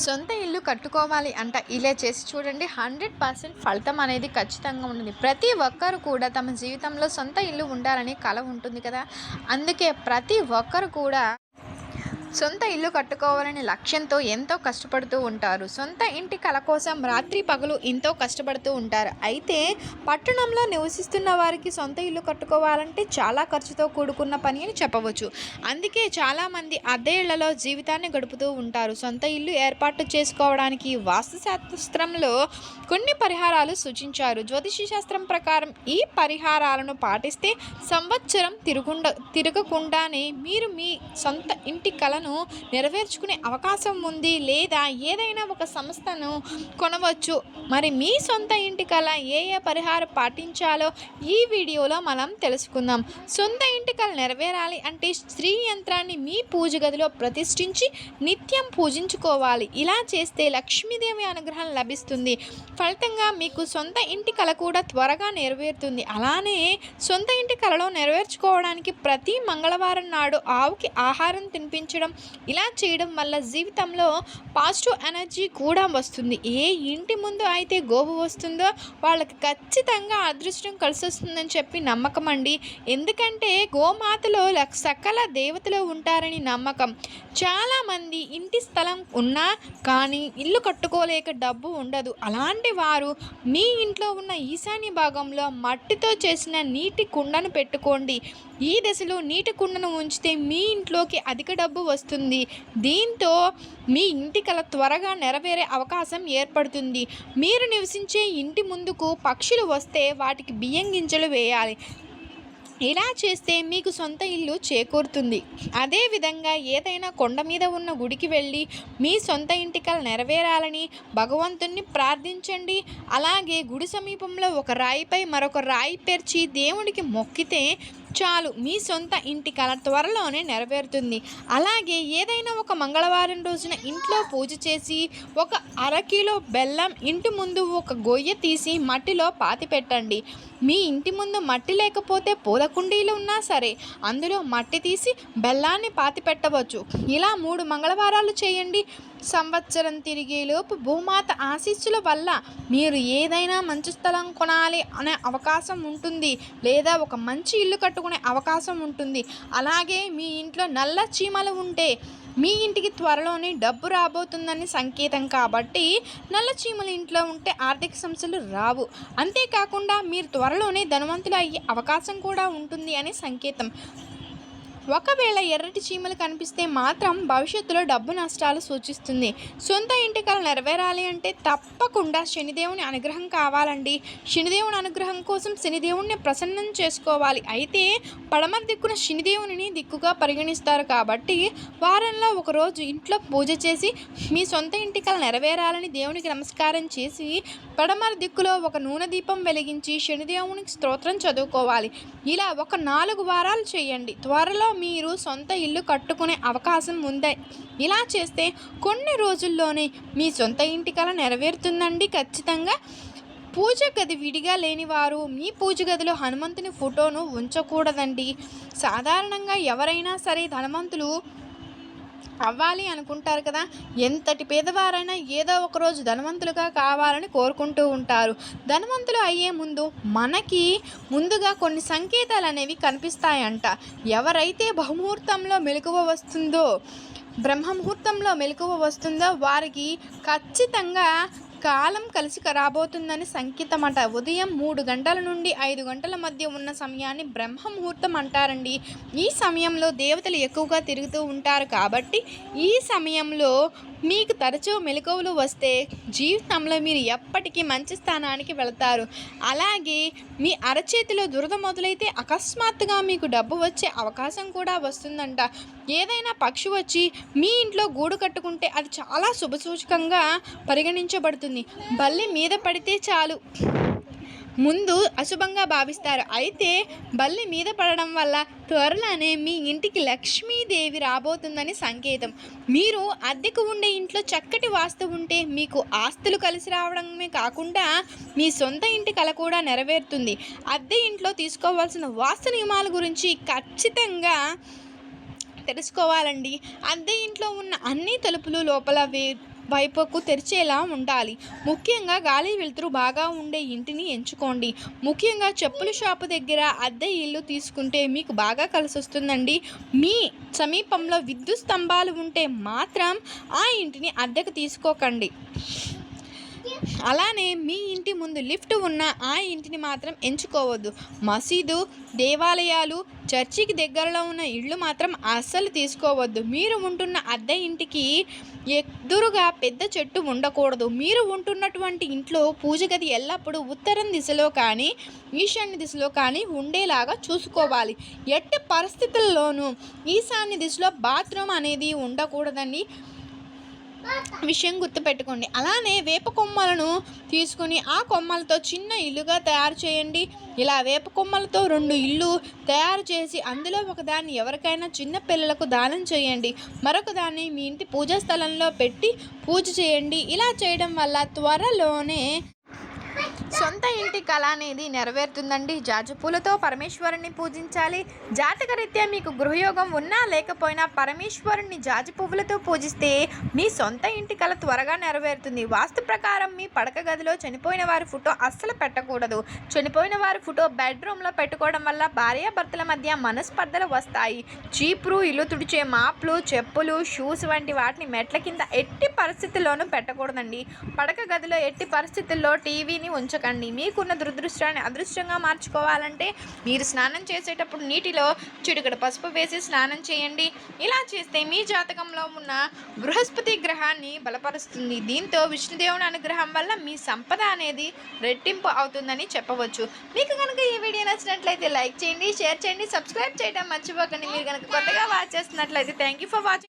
సొంత ఇల్లు కట్టుకోవాలి అంట ఇలా చేసి చూడండి 100% ఫలితం అనేది ఖచ్చితంగా ఉంటుంది. ప్రతి ఒక్కరు కూడా తమ జీవితంలో సొంత ఇల్లు ఉండాలని కల ఉంటుంది కదా! అందుకే ప్రతి ఒక్కరు కూడా సొంత ఇల్లు కట్టుకోవాలనే లక్ష్యంతో ఎంతో కష్టపడుతూ ఉంటారు. సొంత ఇంటి కల కోసం రాత్రి పగలు ఎంతో కష్టపడుతూ ఉంటారు. అయితే పట్టణంలో నివసిస్తున్న వారికి సొంత ఇల్లు కట్టుకోవాలంటే చాలా ఖర్చుతో కూడుకున్న పని అని చెప్పవచ్చు. అందుకే చాలామంది అద్దె ఇళ్లలో జీవితాన్ని గడుపుతూ ఉంటారు. సొంత ఇల్లు ఏర్పాటు చేసుకోవడానికి వాస్తుశాస్త్రంలో కొన్ని పరిహారాలు సూచించారు. జ్యోతిష శాస్త్రం ప్రకారం ఈ పరిహారాలను పాటిస్తే సంవత్సరం తిరగకుండానే మీరు మీ సొంత ఇంటి కలను నెరవేర్చుకునే అవకాశం ఉంది, లేదా ఏదైనా ఒక సంస్థను కొనవచ్చు. మరి మీ సొంత ఇంటి కల ఏ పరిహారం పాటించాలో ఈ వీడియోలో మనం తెలుసుకుందాం. సొంత ఇంటి కల నెరవేరాలి అంటే స్త్రీ యంత్రాన్ని మీ పూజ గదిలో ప్రతిష్ఠించి నిత్యం పూజించుకోవాలి. ఇలా చేస్తే లక్ష్మీదేవి అనుగ్రహం లభిస్తుంది. ఫలితంగా మీకు సొంత ఇంటి కల కూడా త్వరగా నెరవేరుతుంది. అలానే సొంత ఇంటి కలలో నెరవేర్చుకోవడానికి ప్రతి మంగళవారం నాడు ఆవుకి ఆహారం తినిపించడం, ఇలా చేయడం వల్ల జీవితంలో పాజిటివ్ ఎనర్జీ కూడా వస్తుంది. ఏ ఇంటి ముందు అయితే గోవు వస్తుందో వాళ్ళకి ఖచ్చితంగా అదృష్టం కలిసి వస్తుందని చెప్పి నమ్మకం అండి. ఎందుకంటే గోమాతలో సకల దేవతలు ఉంటారని నమ్మకం. చాలామంది ఇంటి స్థలం ఉన్నా కానీ ఇల్లు కట్టుకోలేక డబ్బు ఉండదు. అలాంటి వారు మీ ఇంట్లో ఉన్న ఈశాన్య భాగంలో మట్టితో చేసిన నీటి కుండను పెట్టుకోండి. ఈ దశలో నీటి కుండను ఉంచితే మీ ఇంట్లోకి అధిక డబ్బు వస్తుంది. దీంతో మీ ఇంటి కల త్వరగా నెరవేరే అవకాశం ఏర్పడుతుంది. మీరు నివసించే ఇంటి ముందుకు పక్షులు వస్తే వాటికి బియ్యం గింజలు వేయాలి. ఇలా చేస్తే మీకు సొంత ఇల్లు చేకూరుతుంది. అదేవిధంగా ఏదైనా కొండ మీద ఉన్న గుడికి వెళ్ళి మీ సొంత ఇంటి కల నెరవేరాలని భగవంతుణ్ణి ప్రార్థించండి. అలాగే గుడి సమీపంలో ఒక రాయిపై మరొక రాయి పేర్చి దేవుడికి మొక్కితే చాలు, మీ సొంత ఇంటి కల త్వరలోనే నెరవేరుతుంది. అలాగే ఏదైనా ఒక మంగళవారం రోజున ఇంట్లో పూజ చేసి ఒక అరకిలో బెల్లం ఇంటి ముందు ఒక గొయ్య తీసి మట్టిలో పాతి పెట్టండి. మీ ఇంటి ముందు మట్టి లేకపోతే పూల కుండీలు ఉన్నా సరే అందులో మట్టి తీసి బెల్లాన్ని పాతి పెట్టవచ్చు. ఇలా 3 మంగళవారాలు చేయండి. సంవత్సరం తిరిగేలోపు భూమాత ఆశీస్సుల వల్ల మీరు ఏదైనా మంచి స్థలం కొనాలి అనే అవకాశం ఉంటుంది, లేదా ఒక మంచి ఇల్లు కట్టుకునే అవకాశం ఉంటుంది. అలాగే మీ ఇంట్లో నల్ల చీమలు ఉంటే మీ ఇంటికి త్వరలోనే డబ్బు రాబోతుందని సంకేతం. కాబట్టి నల్ల చీమలు ఇంట్లో ఉంటే ఆర్థిక సమస్యలు రావు. అంతేకాకుండా మీరు త్వరలోనే ధనవంతులు అయ్యే అవకాశం కూడా ఉంటుంది అని సంకేతం. ఒకవేళ ఎర్రటి చీమలు కనిపిస్తే మాత్రం భవిష్యత్తులో డబ్బు నష్టాలు సూచిస్తుంది. సొంత ఇంటి కల నెరవేరాలి అంటే తప్పకుండా శనిదేవుని అనుగ్రహం కావాలండి. శనిదేవుని అనుగ్రహం కోసం శనిదేవుని ప్రసన్నం చేసుకోవాలి. అయితే పడమర దిక్కున శనిదేవుని దిక్కుగా పరిగణిస్తారు. కాబట్టి వారంలో ఒకరోజు ఇంట్లో పూజ చేసి మీ సొంత ఇంటి కల నెరవేరాలని దేవునికి నమస్కారం చేసి పడమర దిక్కులో ఒక నూనె దీపం వెలిగించి శనిదేవునికి స్తోత్రం చదువుకోవాలి. ఇలా ఒక 4 వారాలు చేయండి. త్వరలో మీరు సొంత ఇల్లు కట్టుకునే అవకాశం ఉంది. ఇలా చేస్తే కొన్ని రోజుల్లోనే మీ సొంత ఇంటి కల నెరవేరుతుందండి ఖచ్చితంగా. పూజ గది విడిగా లేనివారు మీ పూజ గదిలో హనుమంతుని ఫోటోను ఉంచకూడదండి. సాధారణంగా ఎవరైనా సరే ధనవంతులు అవ్వాలి అనుకుంటారు కదా. ఎంతటి పేదవారైనా ఏదో ఒకరోజు ధనవంతులుగా కావాలని కోరుకుంటూ ఉంటారు. ధనవంతులు అయ్యే ముందు మనకి ముందుగా కొన్ని సంకేతాలు అనేవి కనిపిస్తాయంట. ఎవరైతే బహుముహూర్తంలో మెలకువ వస్తుందో, బ్రహ్మముహూర్తంలో మెలకువ వస్తుందో వారికి ఖచ్చితంగా కాలం కలిసి రాబోతుందని సంకేతం అట. ఉదయం 3 గంటల నుండి 5 గంటల మధ్య ఉన్న సమయాన్ని బ్రహ్మ ముహూర్తం అంటారండి. ఈ సమయంలో దేవతలు ఎక్కువగా తిరుగుతూ ఉంటారు. కాబట్టి ఈ సమయంలో మీకు తరచూ మెలకువలు వస్తే జీవితంలో మీరు ఎప్పటికీ మంచి స్థానానికి వెళతారు. అలాగే మీ అరచేతిలో దురద మొదలైతే అకస్మాత్తుగా మీకు డబ్బు వచ్చే అవకాశం కూడా వస్తుందంట. ఏదైనా పక్షి వచ్చి మీ ఇంట్లో గూడు కట్టుకుంటే అది చాలా శుభసూచకంగా పరిగణించబడుతుంది. బల్లి మీద పడితే చాలు ముందు అశుభంగా భావిస్తారు. అయితే బల్లి మీద పడడం వల్ల త్వరలోనే మీ ఇంటికి లక్ష్మీదేవి రాబోతుందని సంకేతం. మీరు అద్దెకు ఉండే ఇంట్లో చక్కటి వాస్తు ఉంటే మీకు ఆస్తులు కలిసి రావడమే కాకుండా మీ సొంత ఇంటి కల కూడా నెరవేరుతుంది. అద్దె ఇంట్లో తీసుకోవాల్సిన వాస్తు నియమాల గురించి ఖచ్చితంగా తెలుసుకోవాలండి. అద్దె ఇంట్లో ఉన్న అన్ని తలుపులు లోపల వైపుకు తెరిచేలా ఉండాలి. ముఖ్యంగా గాలి వెలుతురు బాగా ఉండే ఇంటిని ఎంచుకోండి. ముఖ్యంగా చెప్పుల షాపు దగ్గర అద్దె ఇల్లు తీసుకుంటే మీకు బాగా కలిసొస్తుందండి. మీ సమీపంలో విద్యుత్ స్తంభాలు ఉంటే మాత్రం ఆ ఇంటిని అద్దెకు తీసుకోకండి. అలానే మీ ఇంటి ముందు లిఫ్ట్ ఉన్న ఆ ఇంటిని మాత్రం ఎంచుకోవద్దు. మసీదు, దేవాలయాలు, చర్చికి దగ్గరలో ఉన్న ఇళ్ళు మాత్రం అస్సలు తీసుకోవద్దు. మీరు ఉంటున్న అద్దె ఇంటికి ఎదురుగా పెద్ద చెట్టు ఉండకూడదు. మీరు ఉంటున్నటువంటి ఇంట్లో పూజ గది ఎల్లప్పుడూ ఉత్తరం దిశలో కానీ ఈశాన్య దిశలో కానీ ఉండేలాగా చూసుకోవాలి. ఎట్టి పరిస్థితుల్లోనూ ఈశాన్య దిశలో బాత్రూమ్ అనేది ఉండకూడదండి. విషయం గుర్తుపెట్టుకోండి. అలానే వేప కొమ్మలను తీసుకుని ఆ కొమ్మలతో చిన్న ఇల్లుగా తయారు చేయండి. ఇలా వేప కొమ్మలతో 2 ఇల్లు తయారు చేసి అందులో ఒకదాన్ని ఎవరికైనా చిన్న పిల్లలకు దానం చేయండి. మరొక దాన్ని మీ ఇంటి పూజా స్థలంలో పెట్టి పూజ చేయండి. ఇలా చేయడం వల్ల త్వరలోనే సొంత ఇంటి కళ అనేది నెరవేరుతుందండి. జాజి పూలతో పరమేశ్వరుని పూజించాలి. జాతకరీత్యా మీకు గృహయోగం ఉన్నా లేకపోయినా పరమేశ్వరుని జాజి పువ్వులతో పూజిస్తే మీ సొంత ఇంటి కళ త్వరగా నెరవేరుతుంది. వాస్తు ప్రకారం మీ పడక గదిలో చనిపోయిన వారి ఫోటో అస్సలు పెట్టకూడదు. చనిపోయిన వారి ఫోటో బెడ్రూమ్లో పెట్టుకోవడం వల్ల భార్యాభర్తల మధ్య మనస్పర్ధలు వస్తాయి. చీపురు, ఇల్లు తుడిచే మాప్లు, చెప్పులు, షూస్ వంటి వాటిని మెట్ల కింద ఎట్టి పరిస్థితుల్లోనూ పెట్టకూడదండి. పడక గదిలో ఎట్టి పరిస్థితుల్లో టీవీని ఉంచకండి. మీకున్న దురదృష్టాన్ని అదృష్టంగా మార్చుకోవాలంటే మీరు స్నానం చేసేటప్పుడు నీటిలో చిటికెడు పసుపు వేసి స్నానం చేయండి. ఇలా చేస్తే మీ జాతకంలో ఉన్న బృహస్పతి గ్రహాన్ని బలపరుస్తుంది. దీంతో విష్ణుదేవుని అనుగ్రహం వల్ల మీ సంపద అనేది రెట్టింపు అవుతుందని చెప్పవచ్చు. మీకు కనుక ఈ వీడియో నచ్చినట్లయితే లైక్ చేయండి, షేర్ చేయండి, సబ్స్క్రైబ్ చేయడం మర్చిపోకండి. మీరు కనుక కొత్తగా వాచ్ చేస్తున్నట్లయితే థ్యాంక్ యూ ఫర్ వాచింగ్.